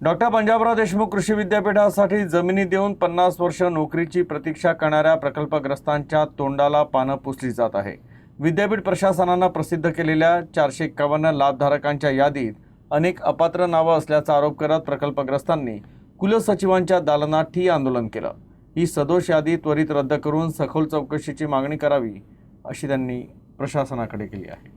Doctor Panjabrao Deshmukh कृषी विद्यापीठासाठी जमिनी देऊन 50 वर्ष नोकरीची प्रतीक्षा करणाऱ्या प्रकल्पग्रस्तांच्या तोंडाला पानं पुसली जात आहे। विद्यापीठ प्रशासनानं प्रसिद्ध केलेल्या 451 लाभधारकांच्या यादीत अनेक अपात्र नावं असल्याचा आरोप करत प्रकल्पग्रस्तांनी कुलसचिवांच्या दालनात ठिय्या आंदोलन केलं। ही सदोष यादी त्वरित रद्द करून सखोल चौकशीची मागणी करावी अशी त्यांनी प्रशासनाकडे केली आहे।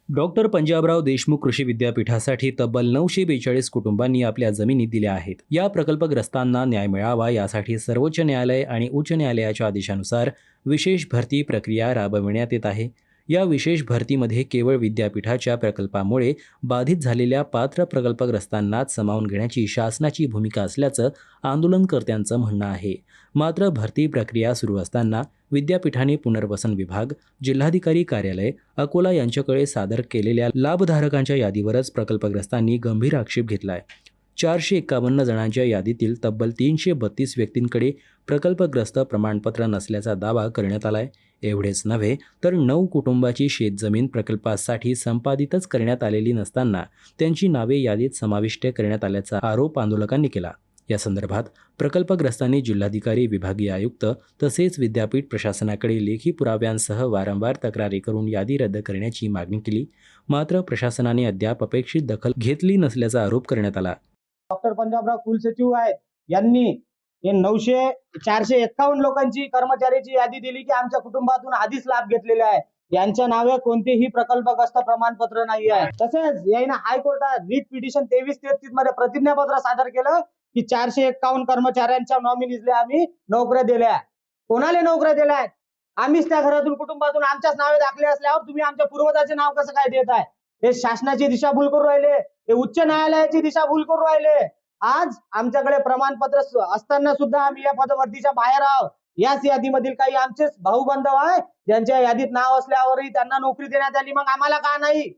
डॉक्टर पंजाबराव देशमुख कृषी विद्यापीठासाठी तब्बल 942 कुटुंबांनी आपल्या जमिनी दिल्या आहेत। या प्रकल्पग्रस्तांना न्याय मिळावा यासाठी सर्वोच्च न्यायालय आणि उच्च न्यायालयाच्या आदेशानुसार विशेष भरती प्रक्रिया राबविण्यात येत आहे। या विशेष भरतीमध्ये केवळ विद्यापीठाच्या प्रकल्पामुळे बाधित झालेल्या पात्र प्रकल्पग्रस्तांनाच सामावून घेण्याची शासनाची भूमिका असल्याचं आंदोलनकर्त्यांचं म्हणणं आहे। मात्र भरती प्रक्रिया सुरू असताना विद्यापीठाने पुनर्वसन विभाग, जिल्हाधिकारी कार्यालय, अकोला यांच्याकडे सादर केलेल्या लाभधारकांच्या यादीवरच प्रकल्पग्रस्तांनी गंभीर आक्षेप घेतलाय। 451 जणांच्या यादीतील तब्बल 332 व्यक्तींकडे प्रकल्पग्रस्त प्रमाणपत्र नसल्याचा दावा करण्यात आलाय। एवढेच नव्हे तर 9 कुटुंबाची शेतजमीन प्रकल्पासाठी संपादितच करण्यात आलेली नसताना त्यांची नावे यादीत समाविष्ट करण्यात आल्याचा आरोप आंदोलकांनी केला। या संदर्भात प्रकल्पग्रस्तांनी जिल्हाधिकारी, विभागीय आयुक्त तसेच विद्यापीठ प्रशासनाकडे लेखी पुराव्यांसह वारंवार तक्रारी करून यादी रद्द करण्याची मागणी केली। मात्र प्रशासनाने अद्याप अपेक्षित दखल घेतली नसल्याचा आरोप करण्यात आला। डॉक्टर पंजाबराव कुलसचिव आहेत यांनी हे 451 लोकांची कर्मचाऱ्याची यादी दिली की आमच्या कुटुंबातून आधीच लाभ घेतलेले आहे। यांच्या नावे कोणतेही प्रकल्पग्रस्त प्रमाणपत्र नाही आहे। तसेच याने हायकोर्टात रिट पिटिशन 2333 मध्ये प्रतिज्ञापत्र सादर केलं की 451 कर्मचाऱ्यांच्या नॉमिनीजला आम्ही नोकऱ्या दिल्या। कोणाला नोकऱ्या दिल्या? आम्हीच त्या घरातून कुटुंबातून आमच्याच नावे दाखले असल्यावर तुम्ही आमच्या पूर्वजाचे नाव कसं काय देत आहे? हे शासनाची दिशाभूल करून राहिले, हे उच्च न्यायालयाची दिशाभूल करून राहिले। आज आमच्याकडे प्रमाणपत्र असताना सुद्धा आम्ही या पदवर्तीच्या बाहेर आहोत। याच यादीमधील काही आमचेच भाऊ बांधव आहे ज्यांच्या यादीत नाव असल्यावरही त्यांना नोकरी देण्यात आली, मग आम्हाला का नाही?